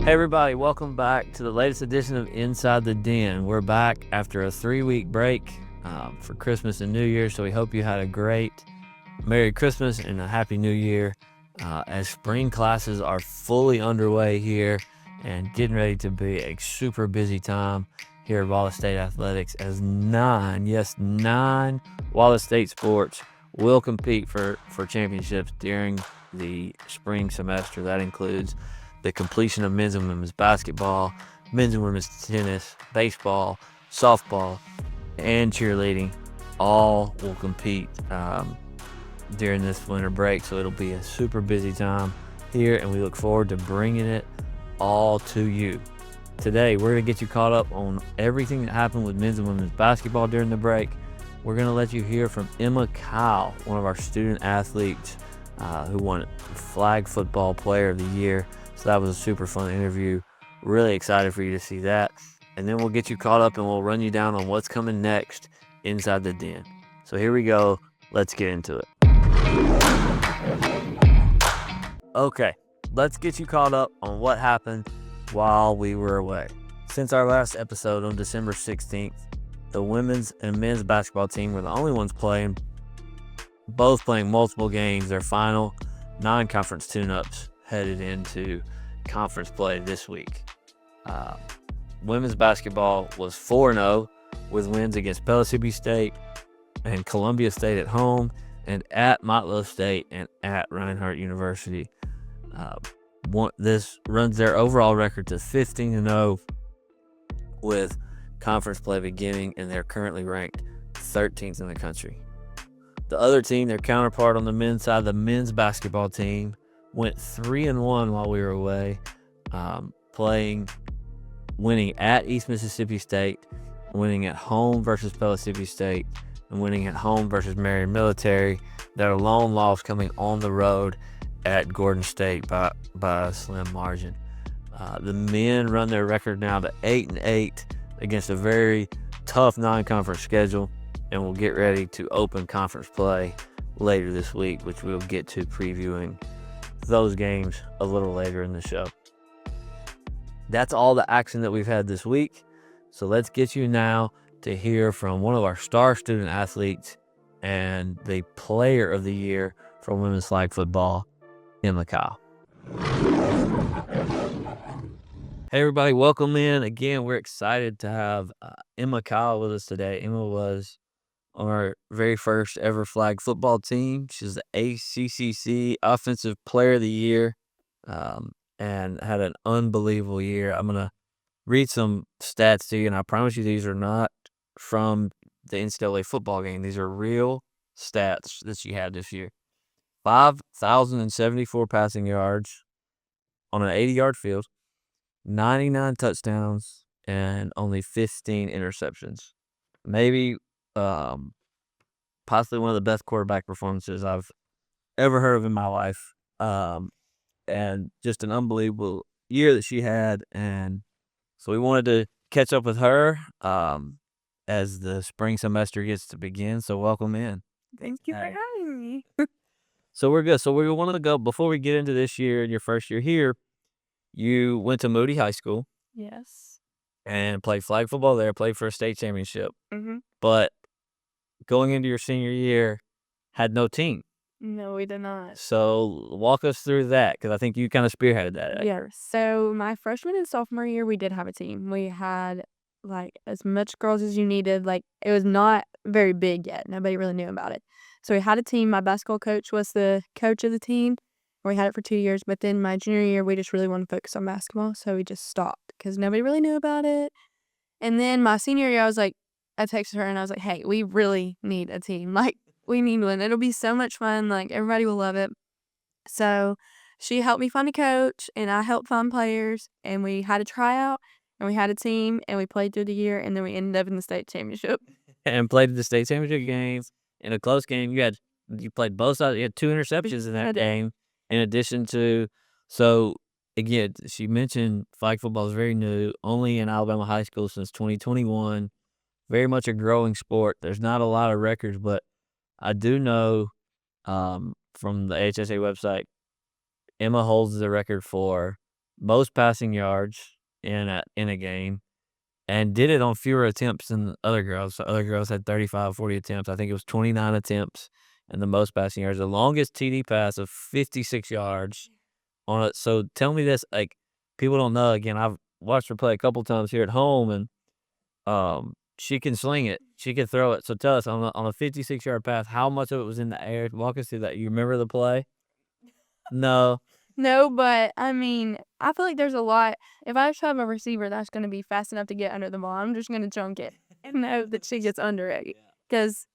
Hey everybody, welcome back to the latest edition of Inside the Den. We're back after a 3-week break for Christmas and New Year, so we hope you had a great Merry Christmas and a Happy New Year as spring classes are fully underway here and getting ready to be a super busy time here at Wallace State Athletics as 9 Wallace State sports will compete for championships during the spring semester. That includes the completion of men's and women's basketball, men's and women's tennis, baseball, softball, and cheerleading. All will compete during this winter break, so it'll be a super busy time here, and we look forward to bringing it all to you. Today, we're going to get you caught up on everything that happened with men's and women's basketball during the break. We're going to let you hear from Emma Kile, one of our student athletes who won Flag Football Player of the Year. So that was a super fun interview. Really excited for you to see that. And then we'll get you caught up and we'll run you down on what's coming next inside the den. So here we go. Let's get into it. Okay, let's get you caught up on what happened while we were away. Since our last episode on December 16th, the women's and men's basketball team were the only ones playing, both playing multiple games, their final non-conference tune-ups headed into conference play this week. Women's basketball was 4-0 with wins against Pellissippi State and Columbia State at home and at Motlow State and at Reinhardt University. This runs their overall record to 15-0 with conference play beginning, and they're currently ranked 13th in the country. The other team, their counterpart on the men's side, the men's basketball team, went 3-1 while we were away, winning at East Mississippi State, winning at home versus Pellissippi State, and winning at home versus Marion Military. Their lone loss coming on the road at Gordon State by a slim margin. The men run their record now to 8-8 against a very tough non-conference schedule, and we'll get ready to open conference play later this week, which we'll get to previewing those games a little later in the show. That's all the action that we've had this week. So let's get you now to hear from one of our star student athletes and the player of the year for women's flag football, Emma Kile. Hey everybody, welcome in. Again, we're excited to have Emma Kile with us today. Emma was on our very first ever flag football team. She's the ACCC Offensive Player of the Year and had an unbelievable year. I'm going to read some stats to you, and I promise you these are not from the NCAA football game. These are real stats that she had this year. 5,074 passing yards on an 80-yard field, 99 touchdowns, and only 15 interceptions. Maybe possibly one of the best quarterback performances I've ever heard of in my life. And just an unbelievable year that she had. And so we wanted to catch up with her as the spring semester gets to begin. So welcome in. Thank you for having me. So we're good. So we wanted to go, before we get into this year and your first year here, you went to Moody High School. Yes. And played flag football there, played for a state championship. Mm-hmm. But going into your senior year, had no team. No, we did not. So walk us through that, because I think you kind of spearheaded that. Yeah. So my freshman and sophomore year, we did have a team. We had like as much girls as you needed. Like it was not very big yet. Nobody really knew about it. So we had a team. My basketball coach was the coach of the team. We had it for 2 years. But then my junior year, we just really wanted to focus on basketball. So we just stopped because nobody really knew about it. And then my senior year, I texted her and I was like, hey, we really need a team. Like, we need one. It'll be so much fun. Like, everybody will love it. So she helped me find a coach and I helped find players. And we had a tryout and we had a team and we played through the year. And then we ended up in the state championship. And played the state championship games. In a close game, you played both sides. You had 2 interceptions in that game. In addition to, so again, she mentioned flag football is very new, only in Alabama high school since 2021. Very much a growing sport. There's not a lot of records, but I do know from the HSA website, Emma holds the record for most passing yards in a game, and did it on fewer attempts than the other girls. So other girls had 35, 40 attempts. I think it was 29 attempts and the most passing yards. The longest TD pass of 56 yards on it. So tell me this, like, people don't know. Again, I've watched her play a couple times here at home, and she can sling it. She can throw it. So tell us on a 56-yard pass, how much of it was in the air? Walk us through that. You remember the play? No. No, but I mean, I feel like there's a lot. If I just have a receiver that's going to be fast enough to get under the ball, I'm just going to chunk it and hope that she gets under it. Because,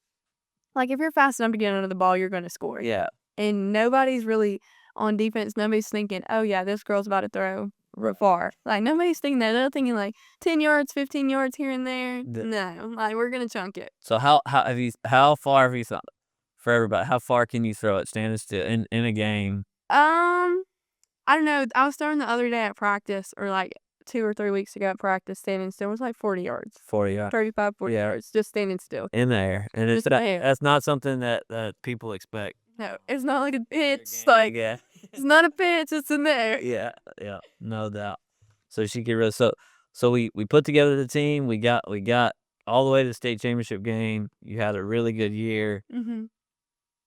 like, if you're fast enough to get under the ball, you're going to score. Yeah. And nobody's really on defense. Nobody's thinking, oh, yeah, this girl's about to throw far. Like, nobody's thinking that. They're thinking, like, 10 yards, 15 yards here and there. No, like, we're going to chunk it. So how far have you thought, for everybody, how far can you throw it standing still in a game? I don't know. I was throwing the other day at practice, or like 2 or 3 weeks ago at practice, standing still. It was like 40 yards. 40 yards. 35, 40 yards, just standing still. In the air. And it's Just in the air. that's not something that people expect. No, it's not like a pitch. Like, Yeah. it's not a pitch. It's in there. Yeah, no doubt. So she could really so we put together the team. We got all the way to the state championship game. You had a really good year. Mm-hmm.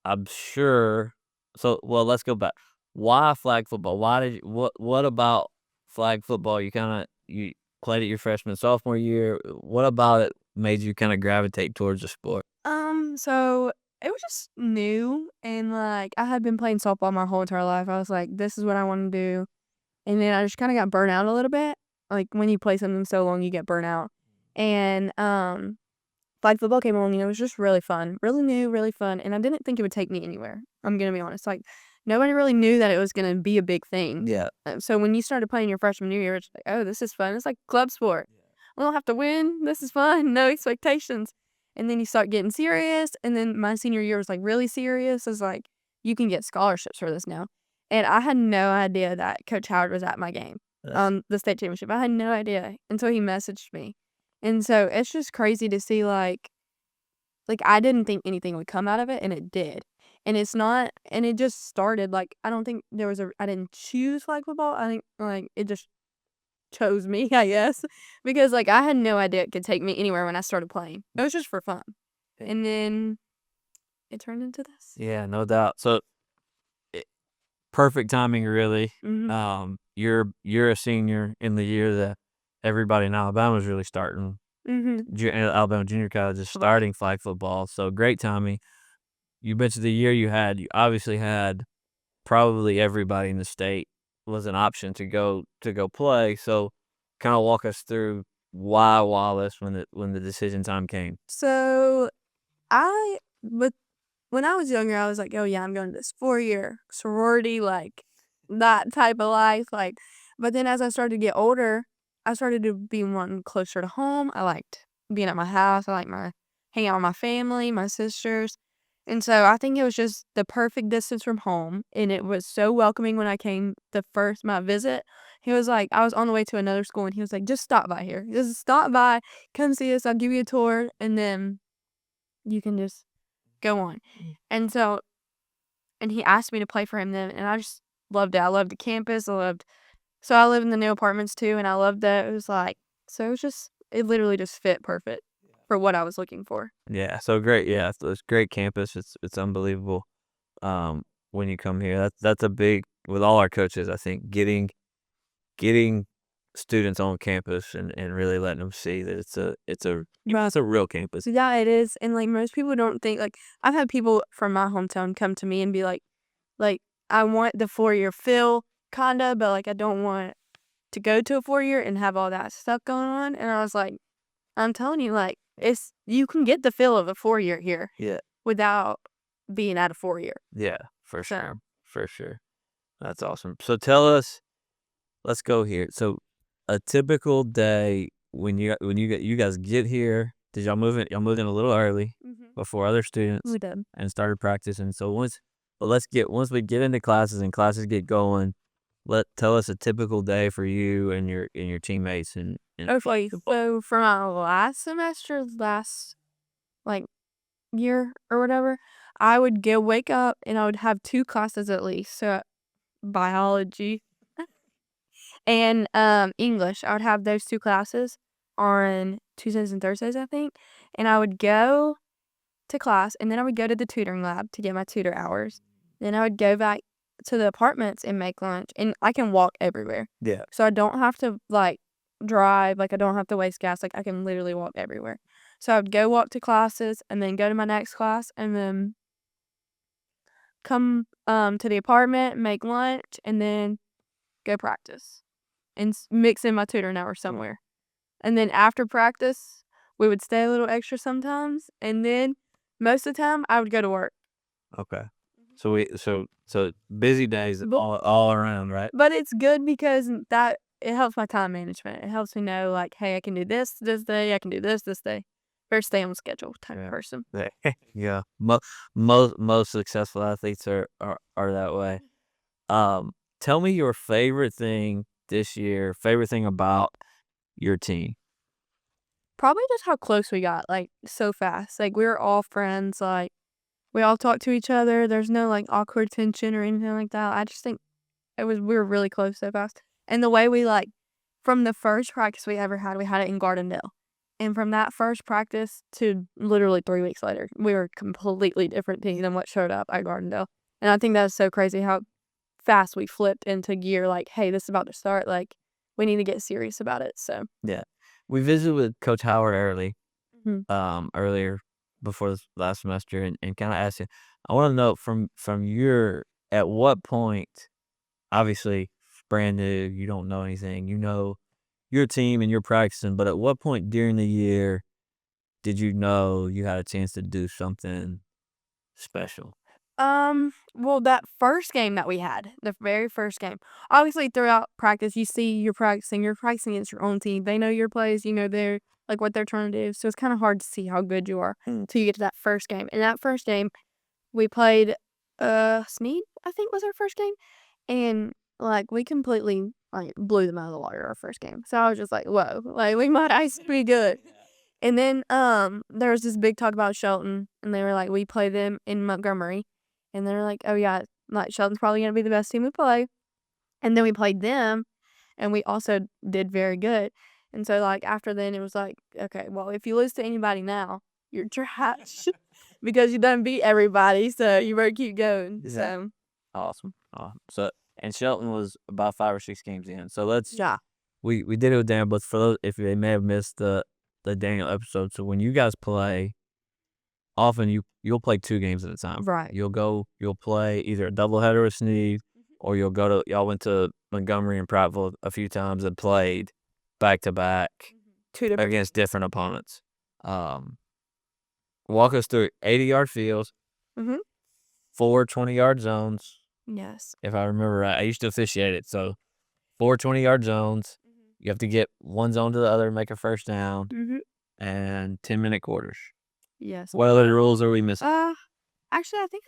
I'm sure. So, well, let's go back. Why flag football? Why did you, what about flag football? You played it your freshman sophomore year. What about it made you kind of gravitate towards the sport? So it was just new, and like I had been playing softball my whole entire life. I was like, this is what I want to do, and then I just kind of got burnt out a little bit. Like when you play something so long, you get burnt out, and flag football came along, and it was just really fun, really new, really fun, and I didn't think it would take me anywhere. I'm gonna be honest, like. Nobody really knew that it was gonna be a big thing. Yeah. So when you started playing your freshman year, it's like, oh, this is fun. It's like club sport. We don't have to win. This is fun. No expectations. And then you start getting serious. And then my senior year was like really serious. It's like you can get scholarships for this now. And I had no idea that Coach Howard was at my game, the state championship. I had no idea until he messaged me. And so it's just crazy to see like I didn't think anything would come out of it, and it did. And it's not, and it just started, like, I don't think I didn't choose flag football. I think, like, it just chose me, I guess. Because, like, I had no idea it could take me anywhere when I started playing. It was just for fun. And then it turned into this. Yeah, no doubt. So, perfect timing, really. Mm-hmm. You're a senior in the year that everybody in Alabama is really starting. Mm-hmm. Alabama Junior College is starting flag football. So, great timing. You mentioned the year you obviously had probably everybody in the state was an option to go play. So kind of walk us through why Wallace when the decision time came. So when I was younger, I was like, oh yeah, I'm going to this 4-year sorority, like that type of life. Like, but then as I started to get older, I started to be one closer to home. I liked being at my house. I liked hanging out with my family, my sisters. And so I think it was just the perfect distance from home, and it was so welcoming when I came my visit. He was like, I was on the way to another school, and he was like, just stop by here. Just stop by, come see us, I'll give you a tour, and then you can just go on. And he asked me to play for him then, and I just loved it. I loved the campus. So I live in the new apartments too, and I loved that. It was like, so it literally just fit perfect for what I was looking for. Yeah, so great. Yeah, so it's great campus. It's unbelievable. When you come here, that's a big, with all our coaches, I think getting students on campus and really letting them see that it's a real campus. Yeah, it is. And like most people don't think, like I've had people from my hometown come to me and be like I want the 4-year feel kinda, but like I don't want to go to a 4-year and have all that stuff going on. And I was like, I'm telling you, like you can get the feel of a 4-year here. Yeah. Without being at a 4-year. Yeah, for sure. For sure. That's awesome. So tell us, let's go here. So a typical day when you guys get here, did y'all moved in a little early before other students? We did. And started practicing. So once we get into classes and classes get going, tell us a typical day for you and your teammates and Okay, so for my last like year or whatever, I would wake up and I would have 2 classes at least. So biology And English. I would have those 2 classes on Tuesdays and Thursdays, I think. And I would go to class, and then I would go to the tutoring lab to get my tutor hours. Then I would go back to the apartments and make lunch, and I can walk everywhere. Yeah. So I don't have to, like, drive, like, I don't have to waste gas, like, I can literally walk everywhere. So I would go walk to classes and then go to my next class and then come, to the apartment, make lunch, and then go practice and mix in my tutoring hours somewhere. And then after practice, we would stay a little extra sometimes, and then most of the time, I would go to work. Okay. So busy days But all around, right? but it's good because it helps my time management. It helps me know, like, "Hey, I can do this day, I can do this day." Very stay on schedule type of Yeah. person. Yeah. Most successful athletes are that way. Tell me your favorite thing this year, favorite thing about your team. Probably just how close we got, like, so fast. Like, we were all friends, like, we all talk to each other. There's no, like, awkward tension or anything like that. I just think we were really close so fast. And the way we, like, from the first practice we ever had, we had it in Gardendale. And from that first practice to literally 3 weeks later, we were a completely different team than what showed up at Gardendale. And I think that's so crazy how fast we flipped into gear, like, "Hey, this is about to start, like, we need to get serious about it." So, Yeah. We visited with Coach Howard mhm. earlier before this last semester and kind of asked him, I want to know from your at what point, obviously brand new, you don't know anything, you know your team and you're practicing, but at what point during the year did you know you had a chance to do something special? Well, that first game that we had, the very first game, obviously throughout practice, you see you're practicing against your own team. They know your plays, you know their like what they're trying to do. So it's kind of hard to see how good you are until you get to that first game. And that first game, we played Sneed, I think was our first game. And like we completely like blew them out of the water our first game. So I was just like, whoa, like we might actually be good. And then there was this big talk about Shelton, and they were like, we play them in Montgomery. And they were like, oh yeah, like Shelton's probably gonna be the best team we play. And then we played them and we also did very good. And so like after then it was like, okay, well if you lose to anybody now, you're trash because you done beat everybody, so you better keep going. Yeah. So Awesome. So and Shelton was about 5 or 6 games in. So yeah. we did it with Daniel, but for those if they may have missed the Daniel episode, so when you guys play, often you'll play 2 games at a time. Right. You'll play either a doubleheader with Sneed, or y'all went to Montgomery and Prattville a few times and played back to back Two different against different opponents. Walk us through 80-yard fields, Mhm. 4 20-yard zones, Yes. if I remember right. I used to officiate it, so 4 20-yard zones. You have to get one zone to the other, make a first down, Mhm. and 10-minute quarters. Yes. What other rules are we missing? Actually I think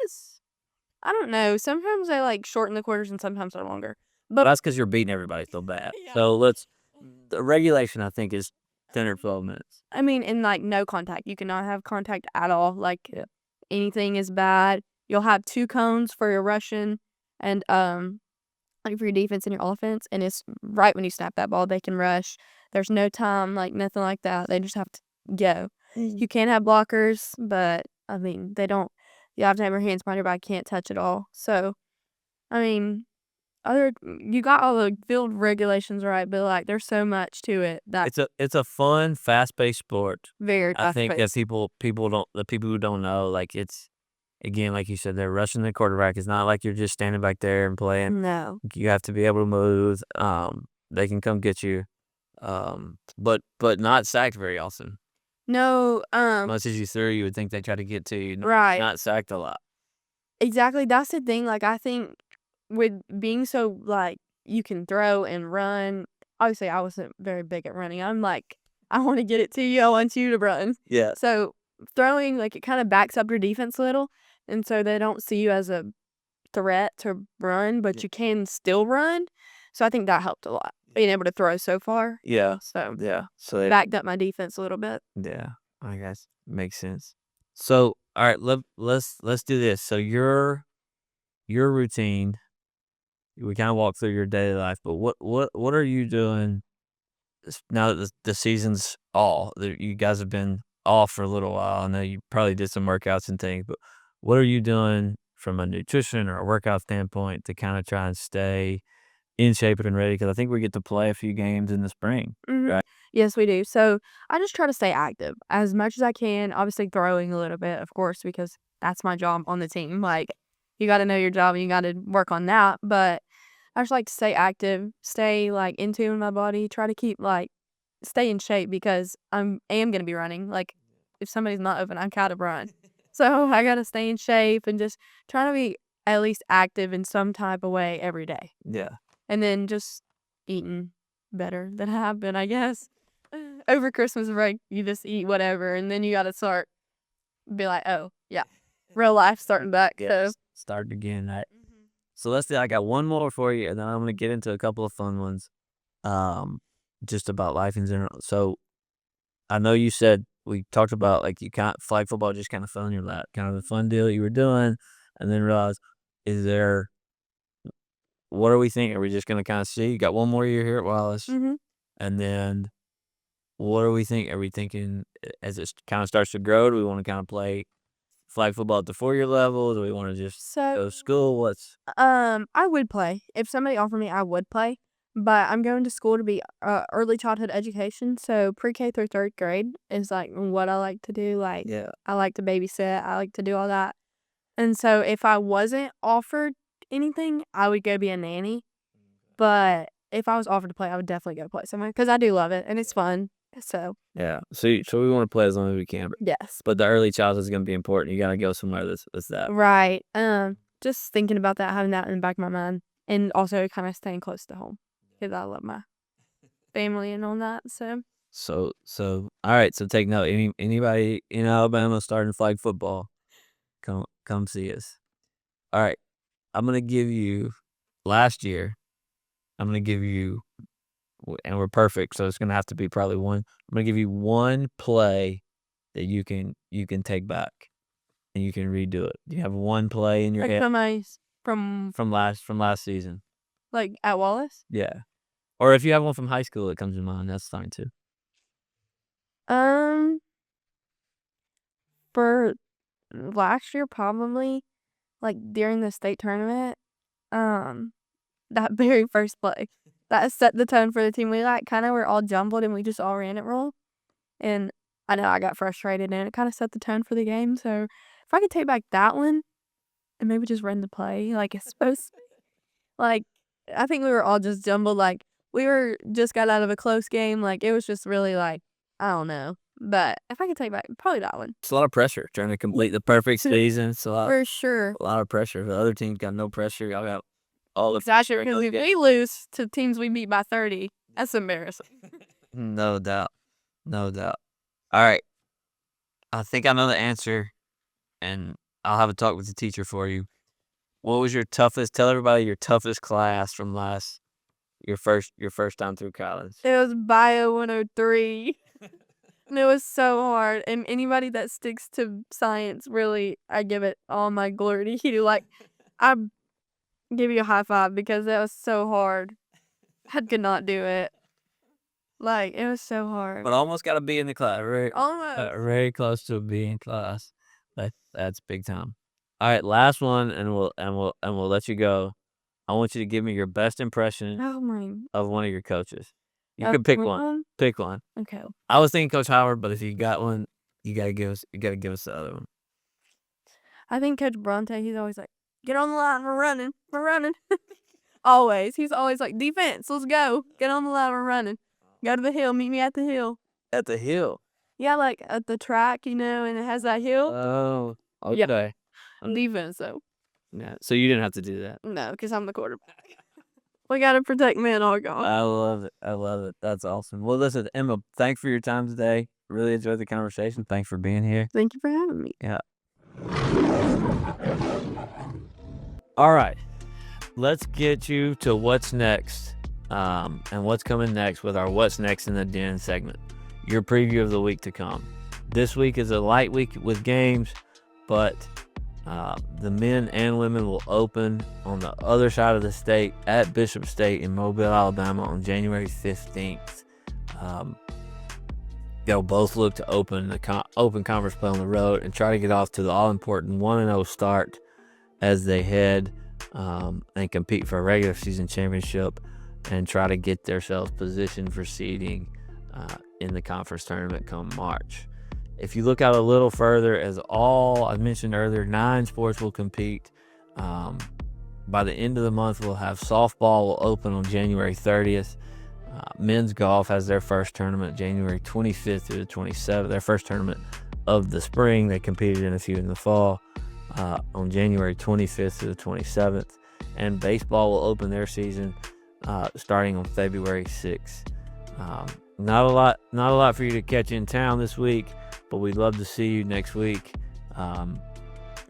I don't know. Sometimes they like shorten the quarters and sometimes they're longer. Well, But that's because you're beating everybody so bad. yeah. So the regulation, I think, is 10 or 12 minutes. I mean, in like no contact. You cannot have contact at all. Like Yeah. anything is bad. You'll have 2 cones for your rushing and like for your defense and your offense. And it's right when you snap that ball, they can rush. There's no time, like nothing like that. They just have to go. You can have blockers, but I mean they don't you have to have your hands behind your back, can't touch it all. So I mean you got all the field regulations right, but like there's so much to it that It's a fun, fast-paced sport. very I think that fast-paced. the people who don't know, like, it's again, like you said, they're rushing the quarterback. It's not like you're just standing back there and playing. No. You have to be able to move. They can come get you. But not sacked very often. No, Much as you threw, you would think they try to get to you. right. Not sacked a lot. Exactly, that's the thing, like, I think with being so, like, you can throw and run obviously, I wasn't very big at running. I'm like, "I wanna get it to you, I want you to run." Yeah. So, throwing, like, it kinda backs up your defense a little, and so they don't see you as a threat to run, but you can still run. So, I think that helped a lot, being able to throw so far. Yeah. So, Yeah. So they backed up my defense a little bit. Yeah, I guess makes sense. So, all right, let's do this. So your routine, we kind of walk through your daily life, but what are you doing now that the season's you guys have been off for a little while? I know you probably did some workouts and things, but what are you doing from a nutrition or a workout standpoint to kind of try and stay in shape and ready? Because I think we get to play a few games in the spring, Mhm. right? Yes, we do. So I just try to stay active as much as I can. Obviously, throwing a little bit, of course, because that's my job on the team. Like, you got to know your job and you got to work on that. But I just like to stay active, stay like in tune with my body, try to keep like stay in shape because am gonna be running. Like, if somebody's not open, I gotta run. So I gotta stay in shape and just try to be at least active in some type of way every day. Yeah. And then just eating better than I have been, I guess. Over Christmas break, you just eat whatever, and then you gotta start be like, "Oh, yeah, real life starting back." Yeah. So Start again. Right? Mhm. So let's see. I got one more for you, and then I'm gonna get into a couple of fun ones, um, just about life in general. So I know you said we talked about like you can't flag football just kind of fell in your lap, kind of a fun deal you were doing, and then realize is there what are we thinking? Are we just gonna kind of see? You got one more year here at Wallace, Mhm. and then what are we thinking? Are we thinking as it kind of starts to grow? Do we want to kind of play flag football at the 4-year level? Do we want to just So, go to school? What's I would play. If somebody offered me, I would play. But I'm going to school to be early childhood education, so pre-K through 3rd grade is like what I like to do. Like, yeah? I like to babysit. I like to do all that. And so if I wasn't offered anything, I would go be a nanny. But if I was offered to play, I would definitely go play somewhere because I do love it and it's fun. So, Yeah. So we want to play as long as we can, yes. but the early childhood is gonna be important. You gotta go somewhere that's that. Right. Just thinking about that, having that in the back of my mind, and also kind of staying close to home because I love my family and all that. So, So all right. So take note. Anybody in Alabama starting flag football, come see us. All right. I'm gonna give you last year. I'm gonna give you, and we're perfect. So it's gonna have to be probably one. I'm gonna give you one play that you can take back and you can redo it. Do you have one play in your like head from from last season? like at Wallace. Yeah. Or if you have one from high school that comes to mind, that's fine too. Um, for last year, probably like during the state tournament. Um, that very first play that set the tone for the team. We like kind of were all jumbled and we just all ran it wrong. And I know I got frustrated and it kind of set the tone for the game. So if I could take back that one and maybe just run the play like it's supposed to, like I think we were all just jumbled. Like we were just got out of a close game. Like it was just really like I don't know. But if I could take back probably that one It's a lot of pressure trying to complete the perfect season. It's for sure. a lot of pressure. The other team's got no pressure. Y'all got all the Exactly pressure. because if we lose to teams we beat by 30, that's embarrassing. No doubt. No doubt. All right. I think I know the answer, and I'll have a talk with the teacher for you. What was your toughest? Tell everybody your toughest class from your first time through college. It was Bio 103. And it was so hard. And anybody that sticks to science, really, I give it all my glory to you. Like, I give you a high five because that was so hard. I could not do it. Like, it was so hard. But almost got a B in the class. Almost. Very close to a B in class. That's big time. All right, last one, and we'll let you go. I want you to give me your best impression Oh my. of one of your coaches. You can pick one. Pick one. Okay. I was thinking Coach Howard, but if you got one, you gotta give us the other one. I think Coach Bronte, he's always like, get on the line, we're running. We're running. Always. He's always like, defense, let's go. Get on the line, we're running. Go to the hill, meet me at the hill. At the hill. Yeah, like at the track, and it has that hill. Oh, Yeah. okay. Defense, though. Yeah. So you didn't have to do that. No, because I'm the quarterback. We got to protect man all gone. I love it. I love it. That's awesome. Well, listen, Emma, thanks for your time today. Really enjoyed the conversation. Thanks for being here. Thank you for having me. Yeah. All right. Let's get you to what's next, and what's coming next with our What's Next in the Den segment. Your preview of the week to come. This week is a light week with games, but The men and women will open on the other side of the state at Bishop State in Mobile, Alabama on January 15th. They'll both look to open the open conference play on the road and try to get off to the all-important 1-0 start as they head and compete for a regular season championship and try to get themselves positioned for seeding in the conference tournament come March. If you look out a little further, as all I mentioned earlier, 9 sports will compete. By the end of the month, we'll have softball will open on January 30th. Men's golf has their first tournament January 25th through the 27th, their first tournament of the spring. They competed in a few in the fall on January 25th through the 27th. And baseball will open their season starting on February 6th. Not a lot for you to catch in town this week, but we'd love to see you next week.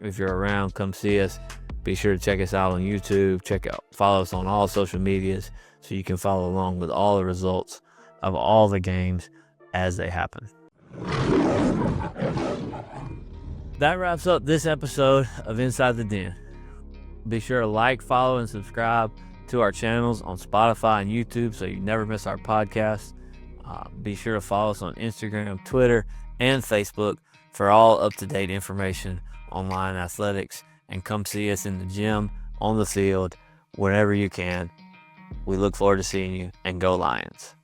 If you're around, come see us. Be sure to check us out on YouTube. Follow us on all social medias so you can follow along with all the results of all the games as they happen. That wraps up this episode of Inside the Den. Be sure to like, follow, and subscribe to our channels on Spotify and YouTube so you never miss our podcast. Be sure to follow us on Instagram, Twitter, and Facebook for all up-to-date information on line athletics. And come see us in the gym, on the field, whenever you can. We look forward to seeing you, and go Lions.